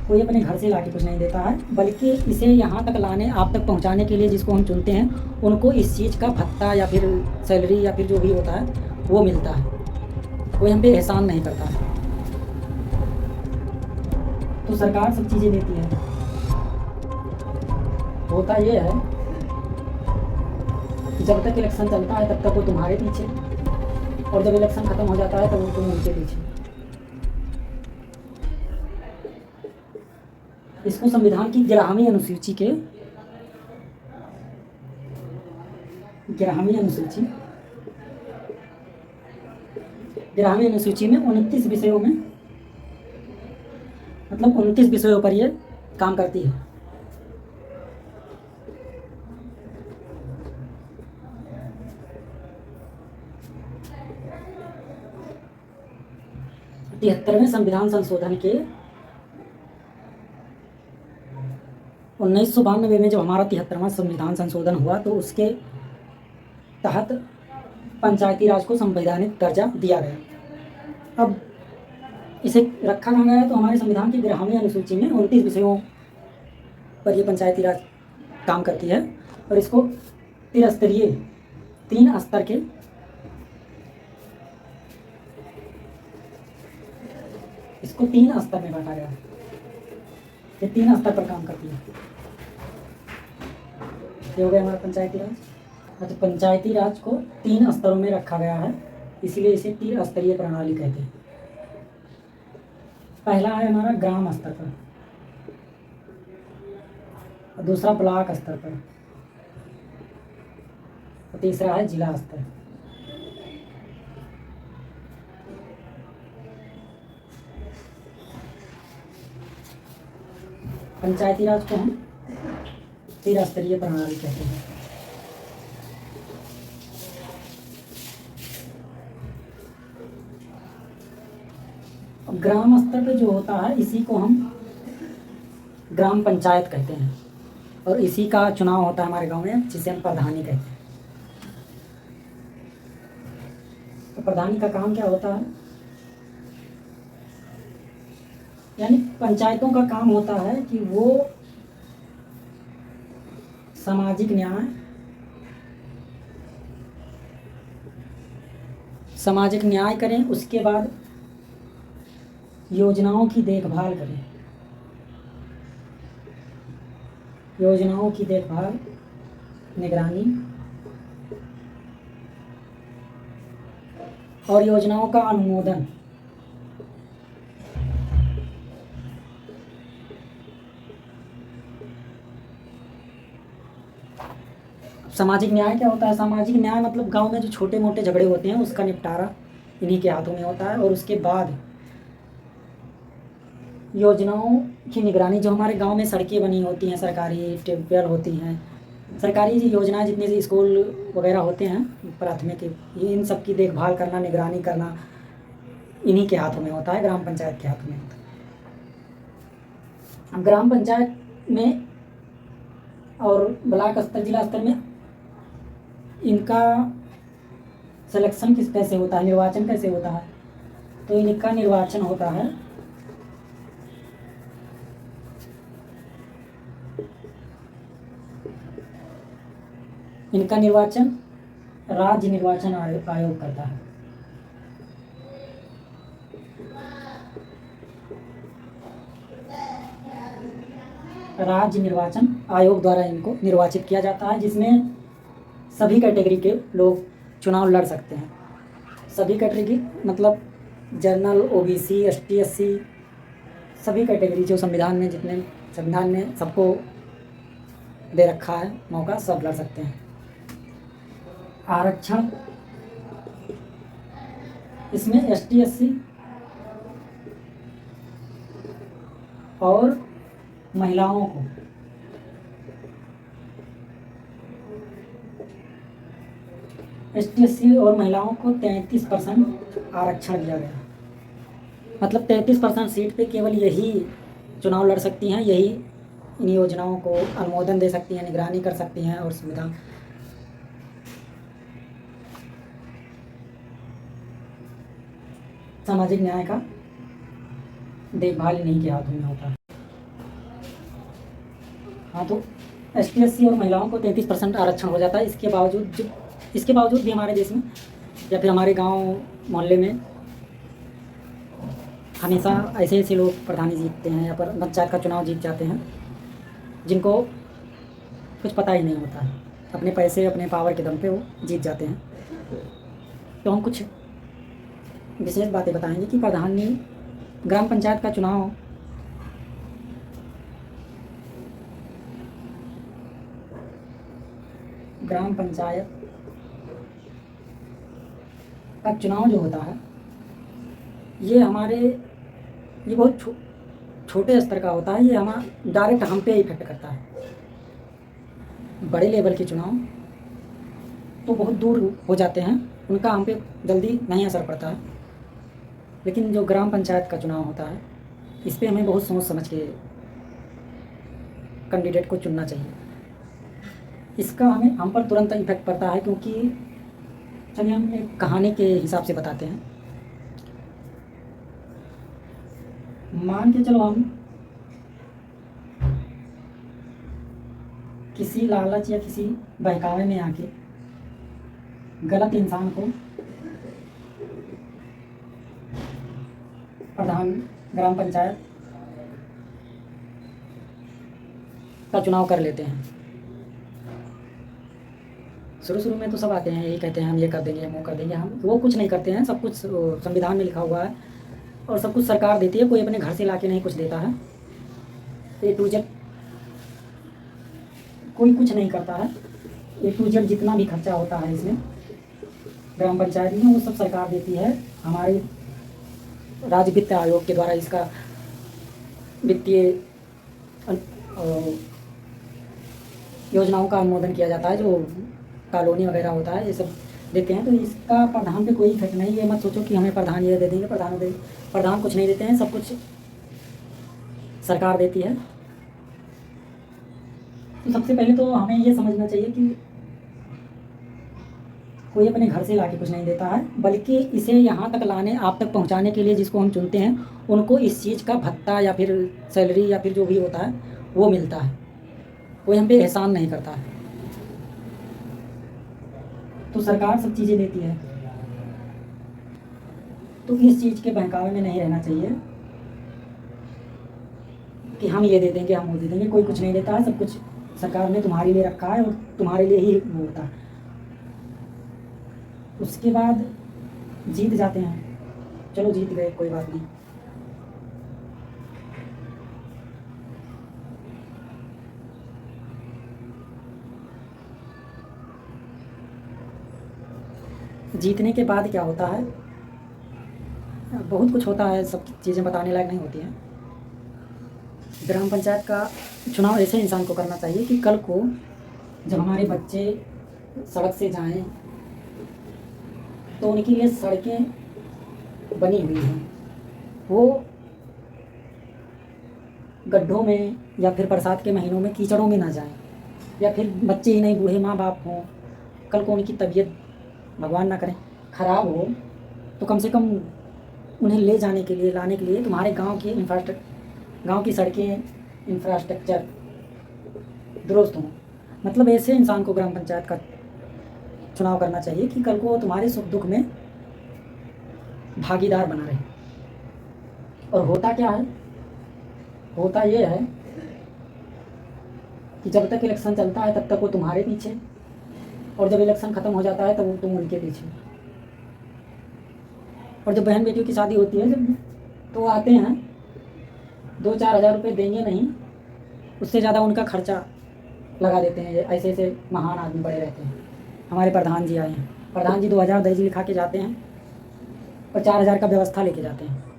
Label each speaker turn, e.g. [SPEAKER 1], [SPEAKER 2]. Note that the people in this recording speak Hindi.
[SPEAKER 1] कोई अपने घर से लाके कुछ नहीं देता है, बल्कि इसे यहाँ तक लाने, आप तक पहुँचाने के लिए जिसको हम चुनते हैं, उनको इस चीज़ का भत्ता या फिर सैलरी या फिर जो भी होता है वो मिलता है। कोई हम पे एहसान नहीं करता है। तो सरकार सब चीज़ें देती है। होता ये है कि जब तक इलेक्शन चलता है तब तक वो तुम्हारे पीछे, और जब इलेक्शन ख़त्म हो जाता है तब वो तुम उनके पीछे। इसको संविधान की 11वीं अनुसूची के 11वीं अनुसूची 11वीं अनुसूची में 29 विषयों में, मतलब 29 विषयों पर ये काम करती है। तिहत्तरवें संविधान संशोधन के 1992 में जब हमारा 73वां संविधान संशोधन हुआ तो उसके तहत पंचायती राज को संवैधानिक दर्जा दिया गया। अब इसे रखा कहाँ गया है, तो हमारे संविधान की 11वीं अनुसूची में 29 विषयों पर ये पंचायती राज काम करती है, और इसको त्रिस्तरीय, 3 स्तर के, इसको 3 स्तर में बांटा गया है। ये 3 स्तर पर काम करती है। ये हो गया हमारा पंचायती राज। अच्छा, पंचायती राज को 3 स्तरों में रखा गया है, इसलिए इसे 3 स्तरीय प्रणाली कहते हैं। पहला है हमारा ग्राम स्तर पर, और दूसरा ब्लॉक स्तर पर, और तीसरा है जिला स्तर। पंचायती राज को हम 3 स्तरीय प्रणाली कहते हैं। अब ग्राम स्तर पे जो होता है इसी को हम ग्राम पंचायत कहते हैं, और इसी का चुनाव होता है हमारे गांव में, जिसे हम प्रधानी कहते हैं। तो प्रधानी का काम क्या होता है, यानी पंचायतों का काम होता है कि वो सामाजिक न्याय करें, उसके बाद योजनाओं की देखभाल करें, योजनाओं की देखभाल, निगरानी, और योजनाओं का अनुमोदन। सामाजिक न्याय क्या होता है, सामाजिक न्याय मतलब गांव में जो छोटे मोटे झगड़े होते हैं उसका निपटारा इन्हीं के हाथों में होता है, और उसके बाद योजनाओं की निगरानी। जो हमारे गांव में सड़कें बनी होती हैं, सरकारी ट्यूबवेल होती हैं, सरकारी योजनाएं, जितने से स्कूल वगैरह होते हैं प्राथमिक, ये इन सब की देखभाल करना, निगरानी करना इन्हीं के हाथों में होता है, ग्राम पंचायत के हाथों में होता है। अब ग्राम पंचायत में और ब्लॉक स्तर, जिला स्तर में इनका सिलेक्शन कैसे होता है, निर्वाचन कैसे होता है, तो इनका निर्वाचन होता है इनका निर्वाचन राज्य निर्वाचन आयोग करता है। राज्य निर्वाचन आयोग द्वारा इनको निर्वाचित किया जाता है, जिसमें सभी कैटेगरी के लोग चुनाव लड़ सकते हैं। सभी कैटेगरी मतलब जनरल, ओबीसी, एसटी, एससी, सभी कैटेगरी जो संविधान में, जितने संविधान ने सबको दे रखा है मौका, सब लड़ सकते हैं। आरक्षण, इसमें एसटी, एससी और महिलाओं को एसटी और महिलाओं को 33% आरक्षण दिया गया। मतलब 33% सीट पे केवल यही चुनाव लड़ सकती हैं, यही इन योजनाओं को अनुमोदन दे सकती हैं, निगरानी कर सकती हैं, और संविधान सामाजिक न्याय का देखभाल इन्हीं के हाथों में होता है। हाँ, तो ST SC और महिलाओं को 33% आरक्षण हो जाता है। इसके बावजूद भी हमारे देश में या फिर हमारे गांव मोहल्ले में हमेशा ऐसे ऐसे लोग प्रधानी जीतते हैं या पर पंचायत का चुनाव जीत जाते हैं जिनको कुछ पता ही नहीं होता है। अपने पैसे अपने पावर के दम पे वो जीत जाते हैं। तो हम कुछ विशेष बातें बताएंगे कि प्रधानी ग्राम पंचायत का चुनाव ग्राम पंचायत का चुनाव जो होता है ये बहुत छोटे स्तर का होता है। ये हमारा डायरेक्ट हम पे इफेक्ट करता है। बड़े लेवल के चुनाव तो बहुत दूर हो जाते हैं, उनका हम पे जल्दी नहीं असर पड़ता है। लेकिन जो ग्राम पंचायत का चुनाव होता है इस पर हमें बहुत सोच समझ के कैंडिडेट को चुनना चाहिए। इसका हम पर तुरंत इफेक्ट पड़ता है, क्योंकि चलिए हम एक कहानी के हिसाब से बताते हैं। मान के चलो हम किसी लालच या किसी बहकावे में आके गलत इंसान को प्रधान ग्राम पंचायत का चुनाव कर लेते हैं। शुरू में तो सब आते हैं, यही कहते हैं हम ये कर देंगे, हम वो कर देंगे। हम वो कुछ नहीं करते हैं। सब कुछ संविधान में लिखा हुआ है और सब कुछ सरकार देती है। कोई अपने घर से लाके नहीं कुछ देता है। A to Z कोई कुछ नहीं करता है। A to Z जितना भी खर्चा होता है इसमें ग्राम पंचायत में वो सब सरकार देती है। हमारे राज्य वित्त आयोग के द्वारा इसका वित्तीय योजनाओं का अनुमोदन किया जाता है। जो कॉलोनी वगैरह होता है ये सब देते हैं। तो इसका प्रधान पे कोई इफेक्ट नहीं। ये मत सोचो कि हमें प्रधान ये दे देंगे, प्रधान कुछ नहीं देते हैं। सब कुछ सरकार देती है। तो सबसे पहले तो हमें ये समझना चाहिए कि कोई अपने घर से लाके कुछ नहीं देता है, बल्कि इसे यहाँ तक लाने आप तक पहुँचाने के लिए जिसको हम चुनते हैं उनको इस चीज़ का भत्ता या फिर सैलरी या फिर जो भी होता है वो मिलता है। कोई हम पे एहसान नहीं करता है। तो सरकार सब चीज़ें देती है। तो इस चीज़ के बहकावे में नहीं रहना चाहिए कि हम ये दे देंगे, हम वो दे देंगे। कोई कुछ नहीं देता है। सब कुछ सरकार ने तुम्हारे लिए रखा है और तुम्हारे लिए ही वो होता है। उसके बाद जीत जाते हैं। चलो जीत गए, कोई बात नहीं। जीतने के बाद क्या होता है, बहुत कुछ होता है। सब चीज़ें बताने लायक नहीं होती हैं। ग्राम पंचायत का चुनाव ऐसे इंसान को करना चाहिए कि कल को जब हमारे बच्चे सड़क से जाएं तो उनके लिए सड़कें बनी हुई हैं। वो गड्ढों में या फिर बरसात के महीनों में कीचड़ों में ना जाएं, या फिर बच्चे ही नहीं बूढ़े माँ बाप हों, कल को उनकी तबीयत भगवान ना करें ख़राब हो तो कम से कम उन्हें ले जाने के लिए लाने के लिए तुम्हारे गांव की सड़कें इंफ्रास्ट्रक्चर दुरुस्त हों। मतलब ऐसे इंसान को ग्राम पंचायत का चुनाव करना चाहिए कि कल को तुम्हारे सुख दुख में भागीदार बना रहे। और होता क्या है, होता ये है कि जब तक इलेक्शन चलता है तब तक वो तुम्हारे पीछे, और जब इलेक्शन ख़त्म हो जाता है तब तुम उनके पीछे। और जब बहन बेटियों की शादी होती है जब तो आते हैं 2-4 हज़ार रुपये देंगे नहीं, उससे ज़्यादा उनका खर्चा लगा देते हैं। ये ऐसे ऐसे महान आदमी बड़े रहते हैं। हमारे प्रधान जी आए हैं, प्रधान जी 2000 दर्ज लिखा के जाते हैं और 4000 का व्यवस्था लेके जाते हैं।